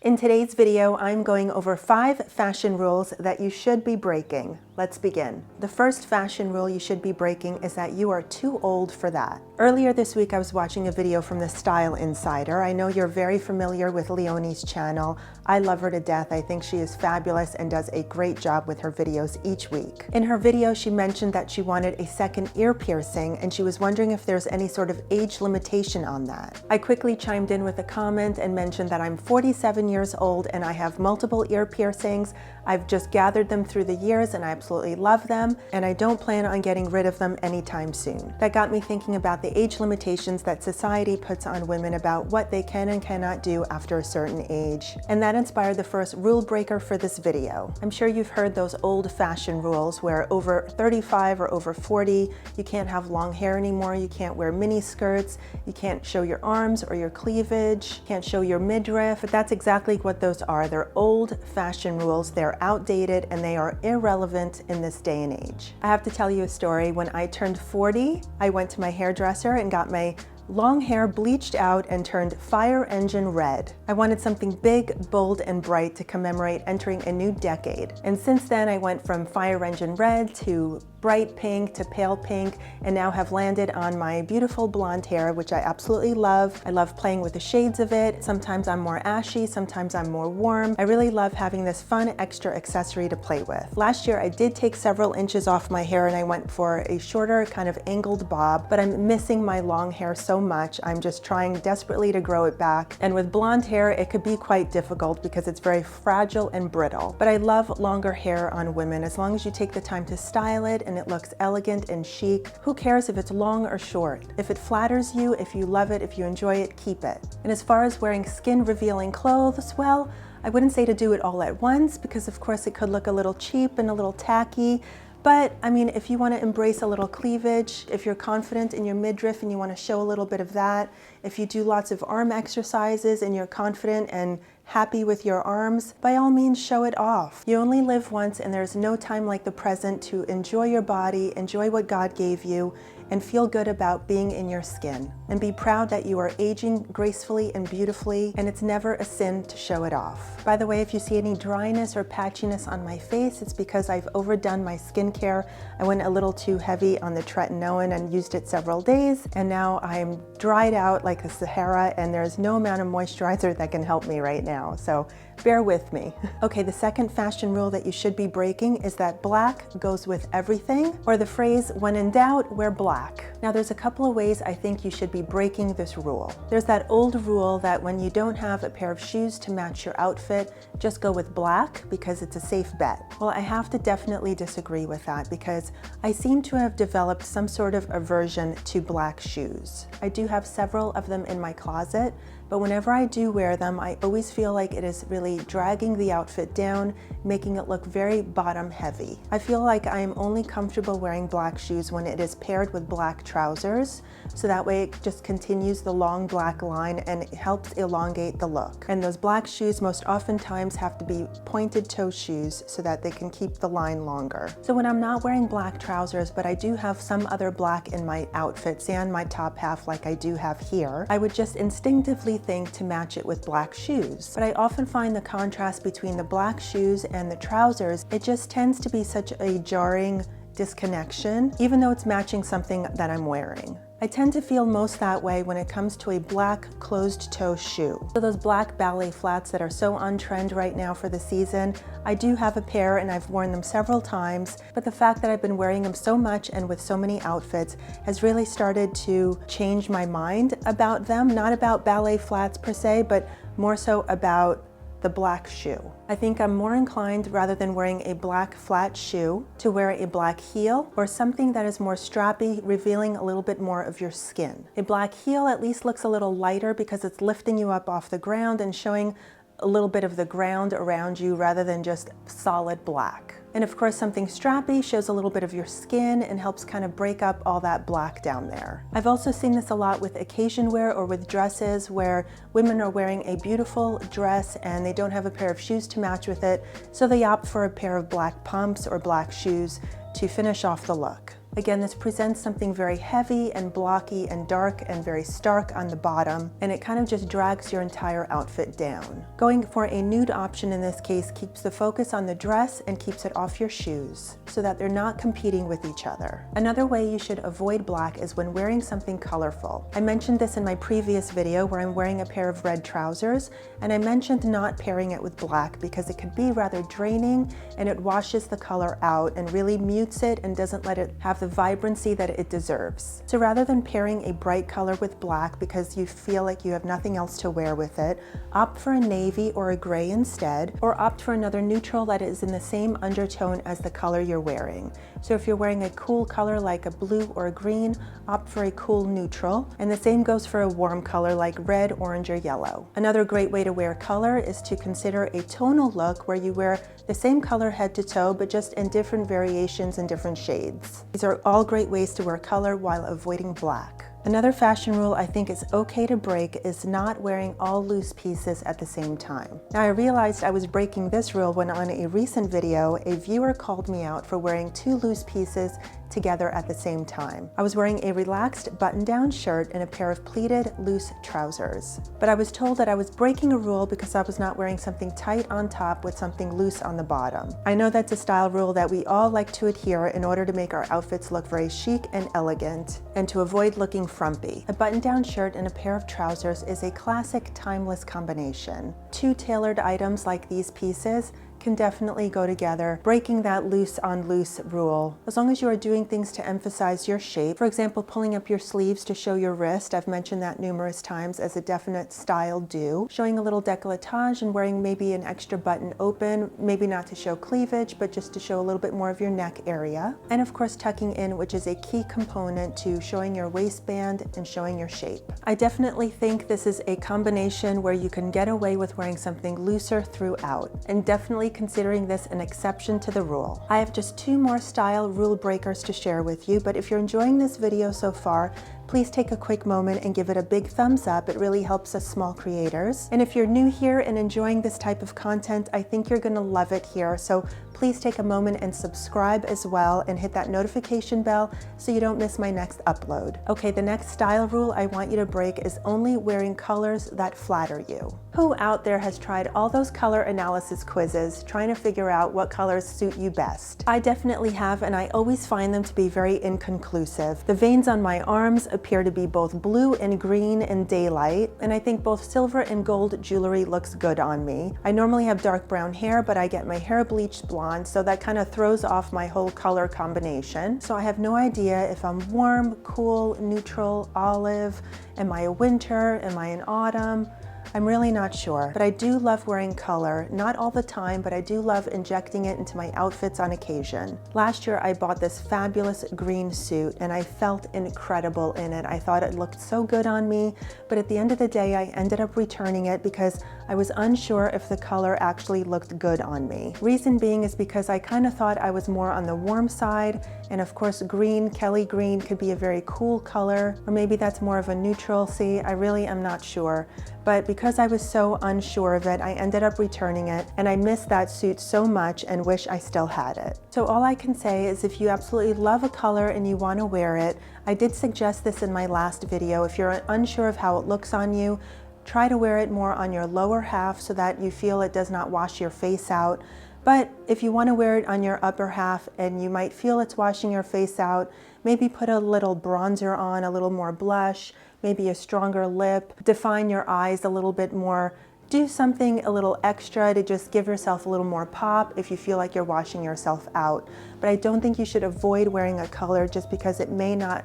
In today's video, I'm going over 5 fashion rules that you should be breaking. Let's begin. The first fashion rule you should be breaking is that you are too old for that. Earlier this week, I was watching a video from the Style Insider. I know you're very familiar with Leonie's channel. I love her to death. I think she is fabulous and does a great job with her videos each week. In her video, she mentioned that she wanted a second ear piercing, and she was wondering if there's any sort of age limitation on that. I quickly chimed in with a comment and mentioned that I'm 47 years old and I have multiple ear piercings. I've just gathered them through the years and I absolutely love them, and I don't plan on getting rid of them anytime soon. That got me thinking about the age limitations that society puts on women about what they can and cannot do after a certain age. And that inspired the first rule breaker for this video. I'm sure you've heard those old-fashioned rules where over 35 or over 40, you can't have long hair anymore, you can't wear mini skirts, you can't show your arms or your cleavage, can't show your midriff. But that's exactly what those are. They're old-fashioned rules. They're outdated and they are irrelevant in this day and age. I have to tell you a story. When I turned 40, I went to my hairdresser and got my long hair bleached out and turned fire engine red. I wanted something big, bold, and bright to commemorate entering a new decade. And since then, I went from fire engine red to bright pink to pale pink, and now have landed on my beautiful blonde hair, which I absolutely love. I love playing with the shades of it. Sometimes I'm more ashy, sometimes I'm more warm. I really love having this fun extra accessory to play with. Last year, I did take several inches off my hair and I went for a shorter kind of angled bob, but I'm missing my long hair so much. I'm just trying desperately to grow it back. And with blonde hair, it could be quite difficult because it's very fragile and brittle. But I love longer hair on women as long as you take the time to style it and it looks elegant and chic. Who cares if it's long or short? If it flatters you, if you love it, if you enjoy it, keep it. And as far as wearing skin revealing clothes, well, I wouldn't say to do it all at once because of course it could look a little cheap and a little tacky. But I mean, if you want to embrace a little cleavage, if you're confident in your midriff and you want to show a little bit of that, if you do lots of arm exercises and you're confident and happy with your arms, by all means show it off. You only live once and there's no time like the present to enjoy your body, enjoy what God gave you, and feel good about being in your skin. And be proud that you are aging gracefully and beautifully, and it's never a sin to show it off. By the way, if you see any dryness or patchiness on my face, it's because I've overdone my skincare. I went a little too heavy on the tretinoin and used it several days, and now I'm dried out like the Sahara, and there's no amount of moisturizer that can help me right now. So bear with me. Okay, the second fashion rule that you should be breaking is that black goes with everything, or the phrase, when in doubt, wear black. Now there's a couple of ways I think you should be breaking this rule. There's that old rule that when you don't have a pair of shoes to match your outfit, just go with black because it's a safe bet. Well, I have to definitely disagree with that because I seem to have developed some sort of aversion to black shoes. I do have several of them in my closet, but whenever I do wear them, I always feel like it is really dragging the outfit down, making it look very bottom heavy. I feel like I am only comfortable wearing black shoes when it is paired with black trousers, so that way it just continues the long black line and it helps elongate the look. And those black shoes most oftentimes have to be pointed toe shoes so that they can keep the line longer. So when I'm not wearing black trousers, but I do have some other black in my outfit, say on my top half like I do have here, I would just instinctively think to match it with black shoes. But I often find the contrast between the black shoes and the trousers, it just tends to be such a jarring disconnection, even though it's matching something that I'm wearing. I tend to feel most that way when it comes to a black closed-toe shoe. So those black ballet flats that are so on trend right now for the season, I do have a pair and I've worn them several times, but the fact that I've been wearing them so much and with so many outfits has really started to change my mind about them, not about ballet flats per se, but more so about the black shoe. I think I'm more inclined, rather than wearing a black flat shoe, to wear a black heel or something that is more strappy, revealing a little bit more of your skin. A black heel at least looks a little lighter because it's lifting you up off the ground and showing a little bit of the ground around you rather than just solid black. And of course, something strappy shows a little bit of your skin and helps kind of break up all that black down there. I've also seen this a lot with occasion wear or with dresses where women are wearing a beautiful dress and they don't have a pair of shoes to match with it, so they opt for a pair of black pumps or black shoes to finish off the look. Again, this presents something very heavy and blocky and dark and very stark on the bottom, and it kind of just drags your entire outfit down. Going for a nude option in this case keeps the focus on the dress and keeps it off your shoes so that they're not competing with each other. Another way you should avoid black is when wearing something colorful. I mentioned this in my previous video where I'm wearing a pair of red trousers, and I mentioned not pairing it with black because it can be rather draining and it washes the color out and really mutes it and doesn't let it have the vibrancy that it deserves. So rather than pairing a bright color with black because you feel like you have nothing else to wear with it, opt for a navy or a gray instead, or opt for another neutral that is in the same undertone as the color you're wearing. So if you're wearing a cool color like a blue or a green, opt for a cool neutral, and the same goes for a warm color like red, orange, or yellow. Another great way to wear color is to consider a tonal look where you wear the same color head to toe but just in different variations and different shades. These are all great ways to wear color while avoiding black. Another fashion rule I think is okay to break is not wearing all loose pieces at the same time. Now I realized I was breaking this rule when on a recent video, a viewer called me out for wearing 2 loose pieces together at the same time. I was wearing a relaxed button-down shirt and a pair of pleated loose trousers. But I was told that I was breaking a rule because I was not wearing something tight on top with something loose on the bottom. I know that's a style rule that we all like to adhere in order to make our outfits look very chic and elegant and to avoid looking frumpy. A button-down shirt and a pair of trousers is a classic, timeless combination. 2 tailored items like these pieces can definitely go together, breaking that loose on loose rule. As long as you are doing things to emphasize your shape, for example, pulling up your sleeves to show your wrist, I've mentioned that numerous times as a definite style do. Showing a little décolletage and wearing maybe an extra button open, maybe not to show cleavage, but just to show a little bit more of your neck area. And of course, tucking in, which is a key component to showing your waistband and showing your shape. I definitely think this is a combination where you can get away with wearing something looser throughout, and definitely considering this an exception to the rule. I have just 2 more style rule breakers to share with you, but if you're enjoying this video so far, please take a quick moment and give it a big thumbs up. It really helps us small creators. And if you're new here and enjoying this type of content, I think you're gonna love it here. So please take a moment and subscribe as well and hit that notification bell so you don't miss my next upload. Okay, the next style rule I want you to break is only wearing colors that flatter you. Who out there has tried all those color analysis quizzes trying to figure out what colors suit you best? I definitely have, and I always find them to be very inconclusive. The veins on my arms appear to be both blue and green in daylight, and I think both silver and gold jewelry looks good on me. I normally have dark brown hair, but I get my hair bleached blonde, so that kind of throws off my whole color combination. So I have no idea if I'm warm, cool, neutral, olive. Am I a winter? Am I an autumn? I'm really not sure, but I do love wearing color. Not all the time, but I do love injecting it into my outfits on occasion. Last year, I bought this fabulous green suit and I felt incredible in it. I thought it looked so good on me, but at the end of the day, I ended up returning it because I was unsure if the color actually looked good on me. Reason being is because I kind of thought I was more on the warm side, and of course green, Kelly green could be a very cool color, or maybe that's more of a neutral. See, I really am not sure. But because I was so unsure of it, I ended up returning it, and I missed that suit so much and wish I still had it. So all I can say is if you absolutely love a color and you want to wear it, I did suggest this in my last video. If you're unsure of how it looks on you, try to wear it more on your lower half so that you feel it does not wash your face out. But if you want to wear it on your upper half and you might feel it's washing your face out, maybe put a little bronzer on, a little more blush, maybe a stronger lip, define your eyes a little bit more. Do something a little extra to just give yourself a little more pop if you feel like you're washing yourself out. But I don't think you should avoid wearing a color just because it may not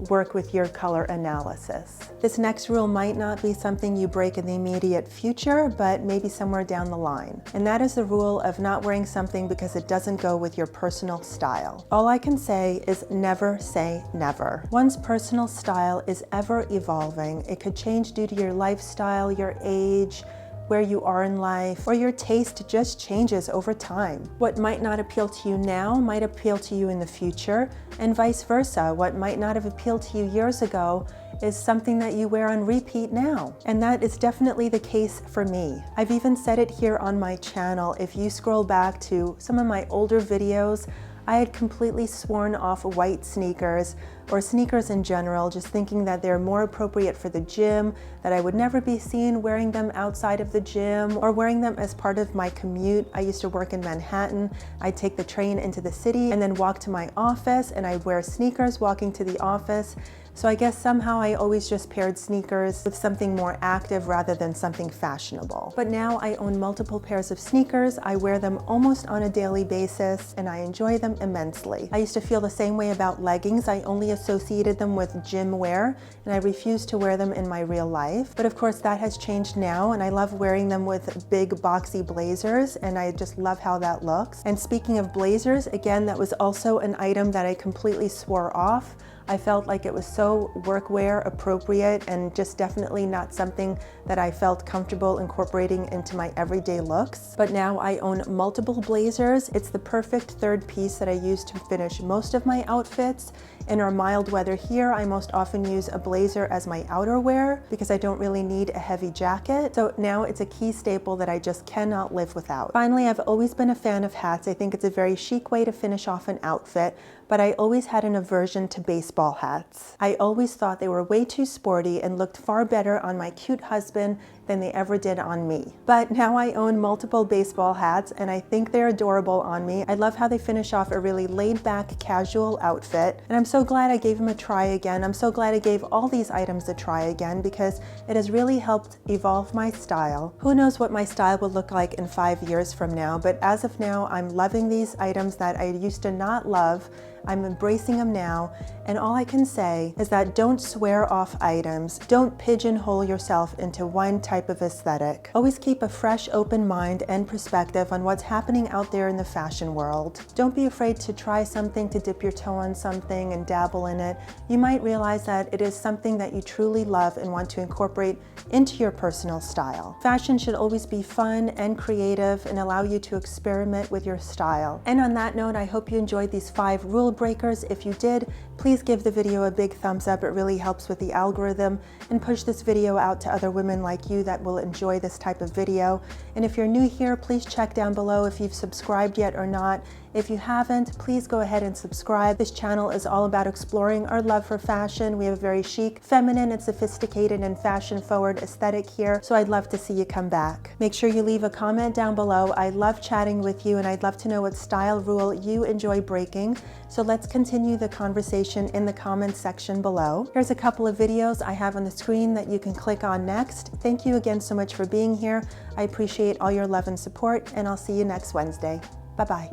work with your color analysis. This next rule might not be something you break in the immediate future, but maybe somewhere down the line. And that is the rule of not wearing something because it doesn't go with your personal style. All I can say is never say never. One's personal style is ever evolving. It could change due to your lifestyle, your age, where you are in life, or your taste just changes over time. What might not appeal to you now might appeal to you in the future, and vice versa. What might not have appealed to you years ago is something that you wear on repeat now. And that is definitely the case for me. I've even said it here on my channel. If you scroll back to some of my older videos, I had completely sworn off white sneakers, or sneakers in general, just thinking that they're more appropriate for the gym, that I would never be seen wearing them outside of the gym or wearing them as part of my commute. I used to work in Manhattan. I'd take the train into the city and then walk to my office, and I'd wear sneakers walking to the office. So I guess somehow I always just paired sneakers with something more active rather than something fashionable. But now I own multiple pairs of sneakers. I wear them almost on a daily basis and I enjoy them immensely. I used to feel the same way about leggings. I only associated them with gym wear and I refused to wear them in my real life. But of course that has changed now, and I love wearing them with big boxy blazers, and I just love how that looks. And speaking of blazers, again, that was also an item that I completely swore off. I felt like it was so workwear appropriate and just definitely not something that I felt comfortable incorporating into my everyday looks. But now I own multiple blazers. It's the perfect third piece that I use to finish most of my outfits. In our mild weather here, I most often use a blazer as my outerwear because I don't really need a heavy jacket. So now it's a key staple that I just cannot live without. Finally, I've always been a fan of hats. I think it's a very chic way to finish off an outfit, but I always had an aversion to baseball hats. I always thought they were way too sporty and looked far better on my cute husband than they ever did on me. But now I own multiple baseball hats and I think they're adorable on me. I love how they finish off a really laid-back, casual outfit. And I'm so glad I gave them a try again. I'm so glad I gave all these items a try again because it has really helped evolve my style. Who knows what my style will look like in 5 years from now, but as of now, I'm loving these items that I used to not love. I'm embracing them now, and all I can say is that don't swear off items. Don't pigeonhole yourself into one type of aesthetic. Always keep a fresh, open mind and perspective on what's happening out there in the fashion world. Don't be afraid to try something, to dip your toe on something and dabble in it. You might realize that it is something that you truly love and want to incorporate into your personal style. Fashion should always be fun and creative and allow you to experiment with your style. And on that note, I hope you enjoyed these 5 rule breakers. If you did, please give the video a big thumbs up. It really helps with the algorithm and push this video out to other women like you that will enjoy this type of video. And if you're new here, please check down below if you've subscribed yet or not. If you haven't, please go ahead and subscribe. This channel is all about exploring our love for fashion. We have a very chic, feminine, and sophisticated and fashion-forward aesthetic here, so I'd love to see you come back. Make sure you leave a comment down below. I love chatting with you, and I'd love to know what style rule you enjoy breaking. So let's continue the conversation in the comments section below. Here's a couple of videos I have on the screen that you can click on next. Thank you again so much for being here. I appreciate all your love and support, and I'll see you next Wednesday. Bye-bye.